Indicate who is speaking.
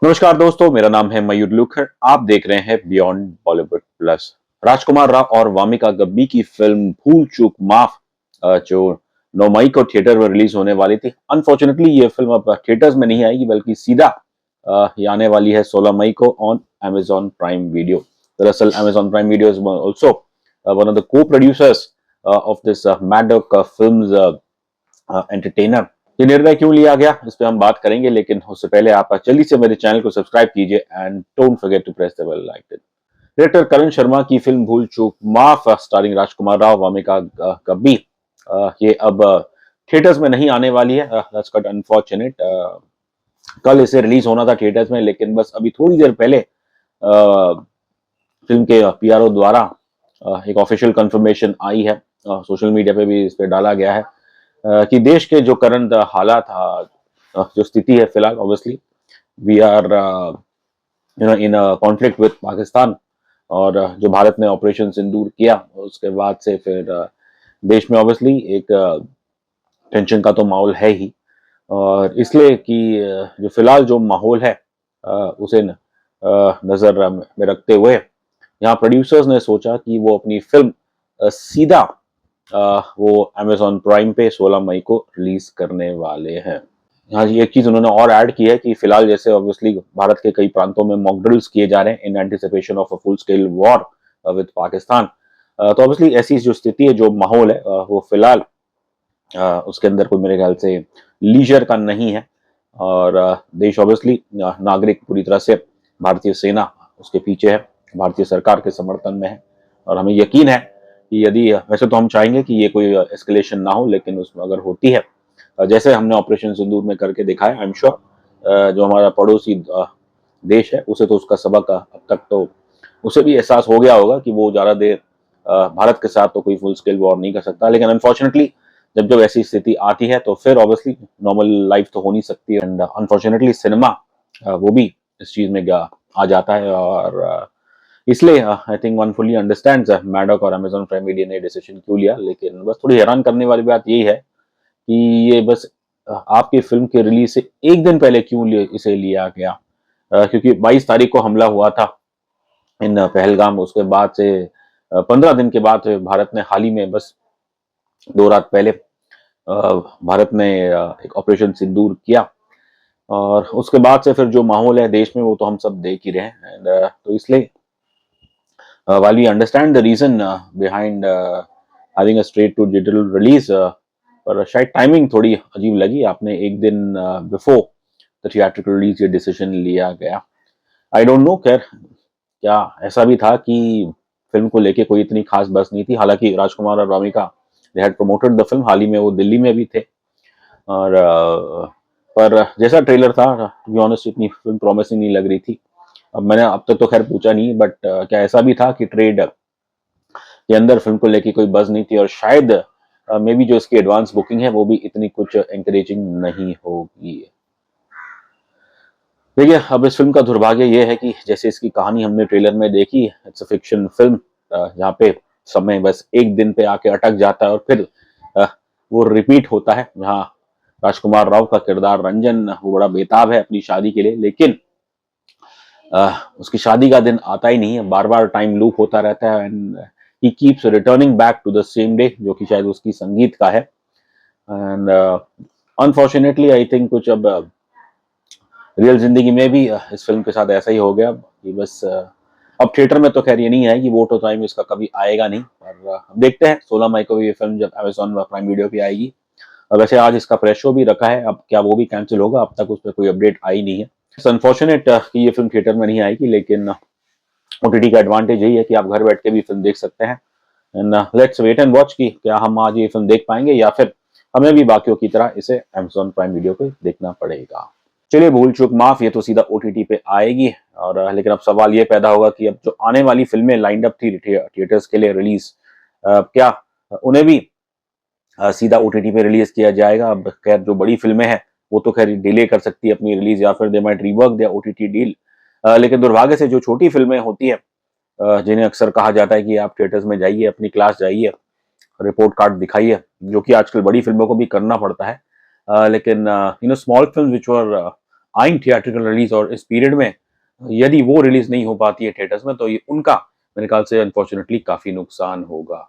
Speaker 1: नमस्कार दोस्तों, मेरा नाम है मयूर लूखर। आप देख रहे हैं बियॉन्ड बॉलीवुड प्लस। राजकुमार राव और वामिका गब्बी की फिल्म भूल चूक माफ जो 9 मई को थिएटर में रिलीज होने वाली थी, अनफॉर्चुनेटली ये फिल्म अब थिएटर्स में नहीं आएगी बल्कि सीधा ये आने वाली है 16 मई को ऑन Amazon प्राइम वीडियो। दरअसल Amazon prime video is also one of the co producers of this Maddock Films entertainer. ये निर्णय क्यों लिया गया इस पे हम बात करेंगे, लेकिन उससे पहले आप जल्दी से मेरे चैनल को सब्सक्राइब कीजिए and don't forget to press the bell icon. Director Karan Sharma की फिल्म भूल चूक माफ स्टारिंग राजकुमार राव वामिका गब्बी ये अब थिएटर्स में नहीं आने वाली है। That's cut unfortunate. कल इसे रिलीज होना था थिएटर्स में, लेकिन बस अभी थोड़ी देर पहले फिल्म के पीआरओ द्वारा एक ऑफिशियल कंफर्मेशन आई है। सोशल मीडिया पे भी इस पे डाला गया है कि देश के जो करंट हालात जो स्थिति है फिलहाल, obviously we are in conflict with Pakistan. और जो भारत ने ऑपरेशन सिंदूर किया उसके बाद से फिर देश में ऑब्वियसली एक टेंशन का तो माहौल है ही। और इसलिए कि जो फिलहाल जो माहौल है उसे नजर में रखते हुए यहाँ प्रोड्यूसर्स ने सोचा कि वो अपनी फिल्म सीधा वो Amazon प्राइम पे 16 मई को रिलीज करने वाले हैं। यहाँ एक चीज उन्होंने और ऐड की है कि फिलहाल जैसे ऑब्वियसली भारत के कई प्रांतों में मॉक ड्रिल्स किए जा रहे हैं in anticipation of a full scale war with Pakistan. तो ऑब्वियसली ऐसी जो स्थिति है, जो माहौल है वो फिलहाल उसके अंदर कोई मेरे ख्याल से लीजर का नहीं है। और देश ऑब्वियसली नागरिक पूरी तरह से भारतीय सेना उसके पीछे है, भारतीय सरकार के समर्थन में है। और हमें यकीन है कि यदि वैसे तो हम चाहेंगे कि ये कोई एस्केलेशन ना हो, लेकिन उसमें अगर होती है जैसे हमने ऑपरेशन सिंदूर में करके दिखाया, आई एम श्योर जो हमारा पड़ोसी देश है उसे तो उसका सबक अब तक तो उसे भी एहसास हो गया होगा कि वो ज्यादा देर भारत के साथ तो कोई फुल स्केल वॉर नहीं कर सकता। लेकिन अनफॉर्चुनेटली जब जब ऐसी स्थिति आती है तो फिर ऑब्वियसली नॉर्मल लाइफ तो हो नहीं सकती है। एंड अनफॉर्चुनेटली सिनेमा वो भी इस चीज में आ जाता है। और इसलिए I think one fully understands Maddock और Amazon प्राइम वीडियो ने डिसीजन क्यों लिया। लेकिन बस थोड़ी हैरान करने वाली बात यही है कि ये बस आपकी फिल्म के रिलीज से एक दिन पहले क्यों इसे लिया गया। क्योंकि 22 तारीख को हमला हुआ था इन पहलगाम, उसके बाद से 15 दिन के बाद भारत ने हाल ही में बस 2 रात पहले भारत ने एक ऑपरेशन सिंदूर किया। और उसके बाद से फिर जो माहौल है देश में वो तो हम सब देख ही रहे हैं। एंड तो इसलिए while we understand the reason behind having a straight to digital release, पर शायद टाइमिंग थोड़ी अजीब लगी। आपने एक दिन बिफोर द थिएट्रिकल रिलीज ये डिसीजन लिया गया। आई डोंट नो, खैर क्या ऐसा भी था कि फिल्म को लेके कोई इतनी खास बस नहीं थी। हालांकि राजकुमार और Wamiqa they had promoted the film, हाल ही में वो दिल्ली में भी थे। और पर जैसा ट्रेलर था, टू बी ऑनेस्ट इतनी फिल्म प्रॉमिसिंग नहीं लग रही थी। अब मैंने अब तक तो खैर पूछा नहीं, बट क्या ऐसा भी था कि ट्रेड के अंदर फिल्म को लेके कोई बज नहीं थी, और शायद मे बी जो इसकी एडवांस बुकिंग है वो भी इतनी कुछ एंकरेजिंग नहीं होगी। देखिए, अब इस फिल्म का दुर्भाग्य ये है कि जैसे इसकी कहानी हमने ट्रेलर में देखी, इट्स अ फिक्शन फिल्म जहाँ पे समय बस एक दिन पे आके अटक जाता है और फिर अ, वो रिपीट होता है। जहाँ राजकुमार राव का किरदार रंजन वो बड़ा बेताब है अपनी शादी के लिए, लेकिन उसकी शादी का दिन आता ही नहीं है, बार बार टाइम लूप होता रहता है। And he keeps returning back to the same day, जो कि शायद उसकी संगीत का है। एंड अनफॉर्चुनेटली आई थिंक कुछ अब रियल जिंदगी में भी इस फिल्म के साथ ऐसा ही हो गया कि बस अब थिएटर में तो खैर ये नहीं है कि वो तो टाइम इसका कभी आएगा नहीं। और हम देखते हैं 16 मई को ये फिल्म जब Amazon प्राइम वीडियो पे आएगी। वैसे आज इसका प्रेस शो भी रखा है, अब क्या वो भी कैंसिल होगा, अब तक उस पर कोई अपडेट आई नहीं है। अनफॉर्चुनेट कि ये फिल्म थिएटर में नहीं आएगी, लेकिन ओटीटी का एडवांटेज यही है कि आप घर बैठ के भी फिल्म देख सकते हैं। And let's wait and watch कि क्या हम आज ये फिल्म देख पाएंगे या फिर हमें भी बाकियों की तरह इसे Amazon प्राइम वीडियो पे देखना पड़ेगा। चलिए, भूल चूक माफ ये तो सीधा ओटीटी पे आएगी। और लेकिन अब सवाल ये पैदा होगा कि अब जो आने वाली फिल्में लाइंड अप थी थिएटर्स के लिए रिलीज, क्या उन्हें भी सीधा ओटीटी पे रिलीज किया जाएगा। अब खैर जो बड़ी फिल्में हैं वो तो खैर डिले कर सकती है अपनी रिलीज, या फिर they might rework their OTT deal. लेकिन दुर्भाग्य से जो छोटी फिल्में होती है जिन्हें अक्सर कहा जाता है कि आप थिएटर्स में जाइए, अपनी क्लास जाइए, रिपोर्ट कार्ड दिखाइए, जो कि आजकल बड़ी फिल्मों को भी करना पड़ता है। लेकिन स्मॉल फिल्म विच वर आइन थिएट्रिकल रिलीज और इस पीरियड में यदि वो रिलीज नहीं हो पाती है थिएटर्स में तो ये उनका मेरे ख्याल से अनफॉर्चुनेटली काफी नुकसान होगा।